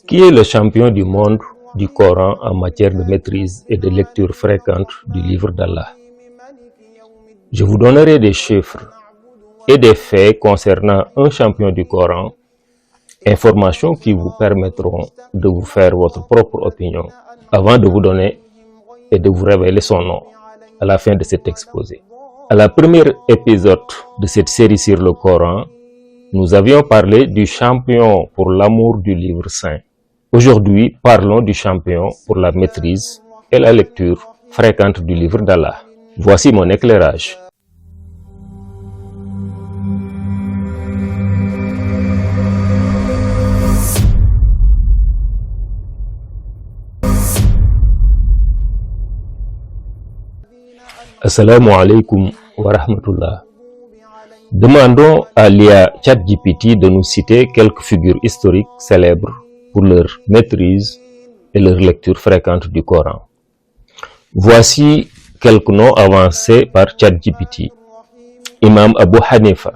Qui est le champion du monde du Coran en matière de maîtrise et de lecture fréquente du livre d'Allah? Je vous donnerai des chiffres et des faits concernant un champion du Coran, informations qui vous permettront de vous faire votre propre opinion avant de vous donner et de vous révéler son nom à la fin de cet exposé. À la première épisode de cette série sur le Coran, nous avions parlé du champion pour l'amour du livre saint. Aujourd'hui, parlons du champion pour la maîtrise et la lecture fréquente du livre d'Allah. Voici mon éclairage. Assalamu alaikum wa rahmatullah. Demandons à l'IA ChatGPT de nous citer quelques figures historiques célèbres pour leur maîtrise et leur lecture fréquente du Coran. Voici quelques noms avancés par ChatGPT. Imam Abu Hanifa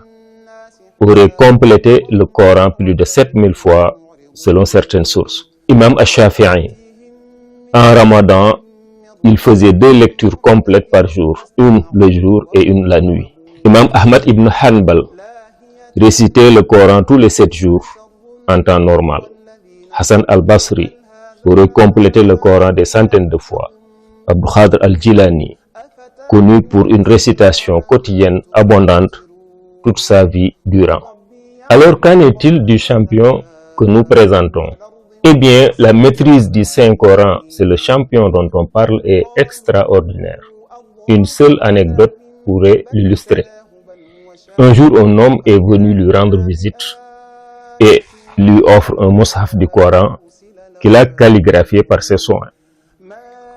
aurait complété le Coran plus de 7000 fois selon certaines sources. Imam Ash-Shafi'i, en Ramadan, il faisait 2 lectures complètes par jour, une le jour et une la nuit. Imam Ahmad ibn Hanbal récitait le Coran tous les 7 jours en temps normal. Hassan al-Basri aurait complété le Coran des centaines de fois. Abdul Qadir al-Jilani, connu pour une récitation quotidienne abondante toute sa vie durant. Alors qu'en est-il du champion que nous présentons? Eh bien, la maîtrise du Saint-Coran, c'est le champion dont on parle, est extraordinaire. Une seule anecdote pourrait l'illustrer. Un jour, un homme est venu lui rendre visite et lui offre un mushaf du Coran qu'il a calligraphié par ses soins.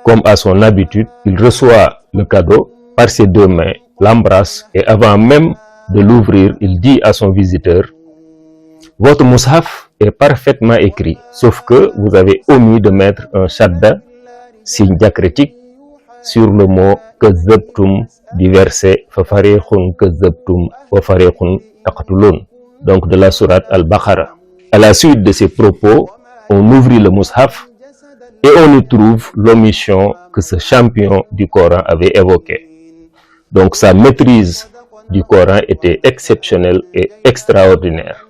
Comme à son habitude, il reçoit le cadeau par ses 2 mains, l'embrasse et avant même de l'ouvrir, il dit à son visiteur: « Votre mushaf est parfaitement écrit, sauf que vous avez omis de mettre un shadda, signe diacritique, sur le mot kazzabtum du verset fa fariqun kazzabtum wa fariqun taqtulun, donc de la sourate Al-Baqarah. À la suite de ces propos, on ouvrit le mushaf et on y trouve l'omission que ce champion du Coran avait évoquée. Donc sa maîtrise du Coran était exceptionnelle et extraordinaire.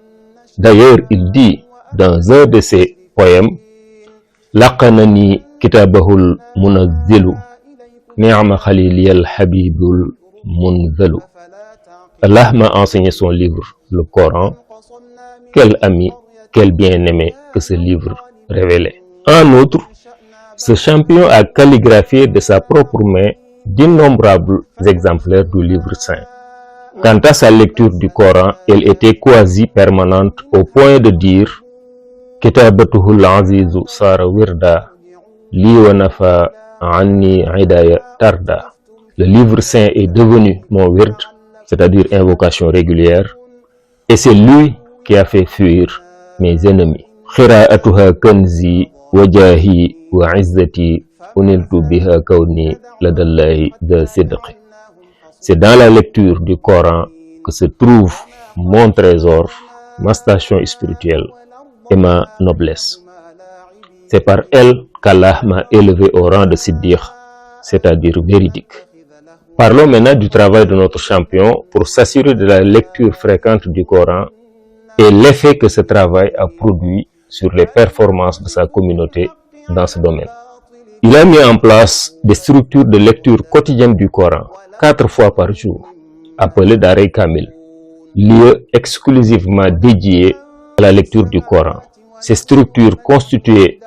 D'ailleurs, il dit dans un de ses poèmes: Laqanani kitabahul munazzilu ni'ma khaliliyal habibul munzalu. Allah m'a enseigné son livre, le Coran. Quel ami, quel bien-aimé que ce livre révélait. En outre, ce champion a calligraphié de sa propre main d'innombrables exemplaires du livre saint. Quant à sa lecture du Coran, elle était quasi permanente au point de dire: Kitabatuhul azizu sara wirda li wa nafa anni idaya tarda. Le livre saint est devenu mon wird, c'est-à-dire invocation régulière, et c'est lui qui a fait fuir mes ennemis. Khira'atuha kanzi wajahi wa izzati uniltu biha kawni ladallahi de sidqi. C'est dans la lecture du Coran que se trouve mon trésor, ma station spirituelle et ma noblesse. C'est par elle qu'Allah m'a élevé au rang de Siddiq, c'est-à-dire véridique. Parlons maintenant du travail de notre champion pour s'assurer de la lecture fréquente du Coran et l'effet que ce travail a produit sur les performances de sa communauté dans ce domaine. Il a mis en place des structures de lecture quotidienne du Coran, 4 fois par jour, appelées Darei Kamil, lieu exclusivement dédié à la lecture du Coran. Ces structures constituées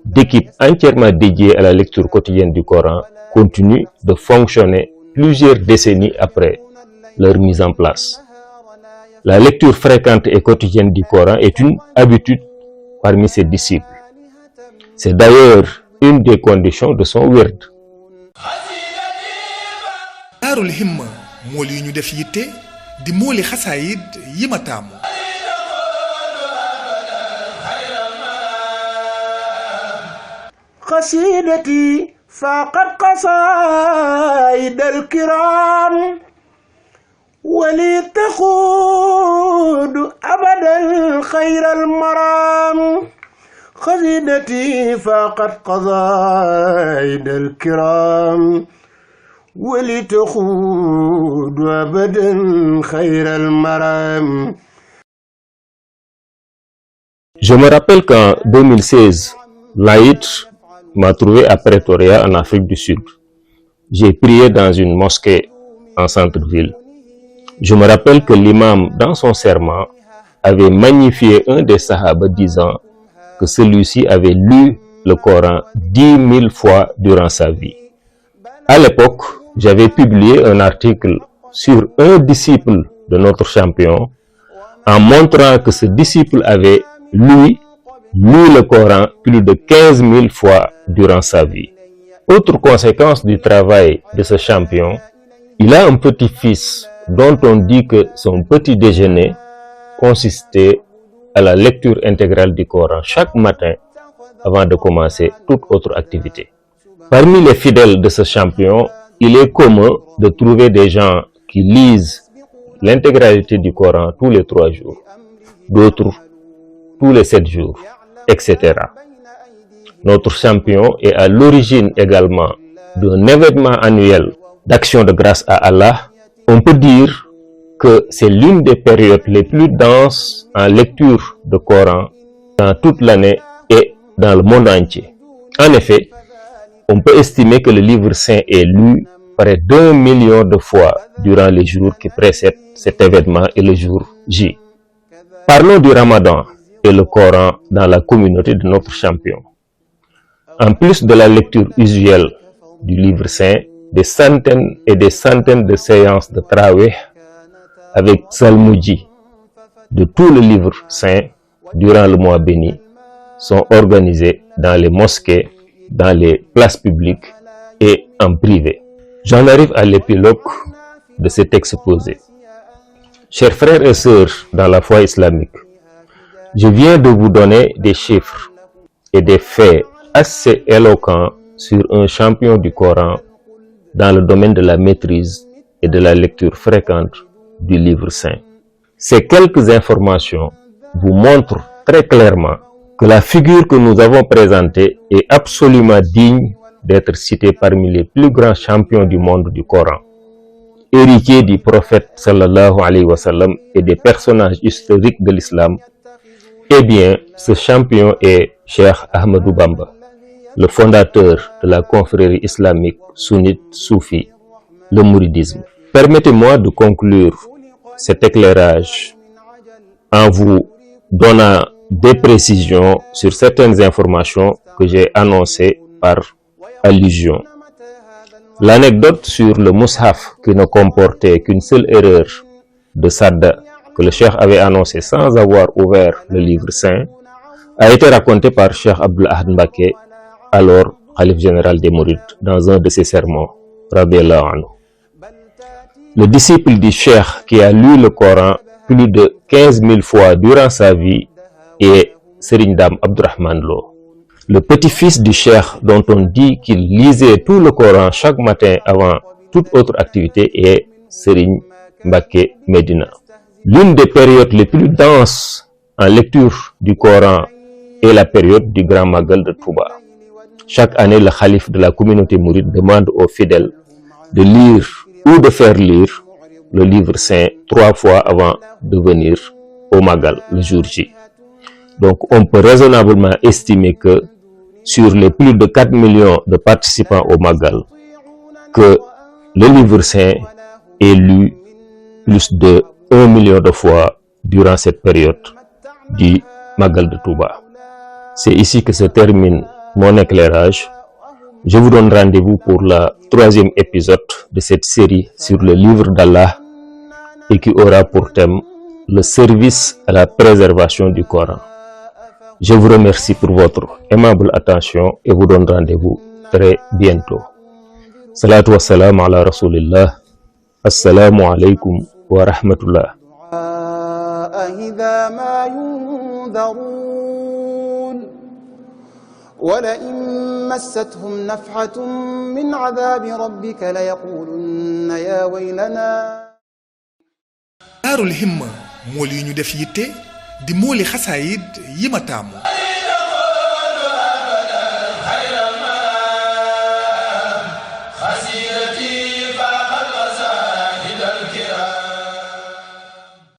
d'équipes entièrement dédiées à la lecture quotidienne du Coran continuent de fonctionner plusieurs décennies après leur mise en place. La lecture fréquente et quotidienne du Coran est une habitude parmi ses disciples. C'est d'ailleurs une des conditions de son wird. Daarul Himma mool yi ñu def yitte di mooli xasaayid yi ma taamu. قصيدتي فاقت قصائد الكرام ولتقود أبدا خير المرام خزيدتي فقد قصائد الكرام ولتقود أبدا خير المرام. Je me rappelle qu'en 2016, l'Aïd m'a trouvé à Pretoria en Afrique du Sud. J'ai prié dans une mosquée en centre-ville. Je me rappelle que l'imam, dans son serment, avait magnifié un des sahaba disant que celui-ci avait lu le Coran 10 000 fois durant sa vie. À l'époque, j'avais publié un article sur un disciple de notre champion en montrant que ce disciple avait lu le Coran plus de 15 000 fois durant sa vie. Autre conséquence du travail de ce champion, il a un petit-fils dont on dit que son petit déjeuner consistait à la lecture intégrale du Coran chaque matin avant de commencer toute autre activité. Parmi les fidèles de ce champion, il est commun de trouver des gens qui lisent l'intégralité du Coran tous les 3 jours, d'autres tous les 7 jours, etc. Notre champion est à l'origine également d'un événement annuel d'action de grâce à Allah. On peut dire que c'est l'une des périodes les plus denses en lecture de Coran dans toute l'année et dans le monde entier. En effet, on peut estimer que le livre saint est lu près d'1 million de fois durant les jours qui précèdent cet événement et le jour J. Parlons du Ramadan et le Coran dans la communauté de notre champion. En plus de la lecture usuelle du livre saint, des centaines et des centaines de séances de Tarawih avec Salmoudji de tout le livre saint durant le mois béni sont organisées dans les mosquées, dans les places publiques et en privé. J'en arrive à l'épilogue de cet exposé. Chers frères et sœurs dans la foi islamique, je viens de vous donner des chiffres et des faits assez éloquents sur un champion du Coran dans le domaine de la maîtrise et de la lecture fréquente du livre saint. Ces quelques informations vous montrent très clairement que la figure que nous avons présentée est absolument digne d'être citée parmi les plus grands champions du monde du Coran. Héritier du prophète sallallahu alayhi wa sallam et des personnages historiques de l'islam, eh bien, ce champion est Cheikh Ahmadou Bamba, le fondateur de la confrérie islamique sunnite soufi, le mouridisme. Permettez-moi de conclure cet éclairage en vous donnant des précisions sur certaines informations que j'ai annoncées par allusion. L'anecdote sur le Mus'haf qui ne comportait qu'une seule erreur de Sadda que le Cheikh avait annoncé sans avoir ouvert le livre saint a été racontée par Cheikh Abdul Ahad Mbacké, alors Khalife général des Mourides, dans un de ses sermons, radiyallahu anhu. Le disciple du Cheikh qui a lu le Coran plus de 15 000 fois durant sa vie est Serigne Dame Abdourahmane Lo. Le petit-fils du Cheikh dont on dit qu'il lisait tout le Coran chaque matin avant toute autre activité est Serigne Mbacké Medina. L'une des périodes les plus denses en lecture du Coran est la période du Grand Magal de Touba. Chaque année, le khalife de la communauté mouride demande aux fidèles de lire ou de faire lire le livre saint 3 fois avant de venir au Magal, le jour J. Donc, on peut raisonnablement estimer que sur les plus de 4 millions de participants au Magal, que le livre saint est lu plus de 1 million de fois durant cette période du Magal de Touba. C'est ici que se termine mon éclairage. Je vous donne rendez-vous pour le 3e épisode de cette série sur le livre d'Allah et qui aura pour thème le service à la préservation du Coran. Je vous remercie pour votre aimable attention et vous donne rendez-vous très bientôt. Salatu wassalam ala rasulillah. Assalamu alaikum wa rahmatullah. إذا ما ينذرون ولئن مستهم نفحة من عذاب ربك ليقولن يا ويلنا daarul himma mool yi ñu def yitte di mooli xasaayid yi ma taamu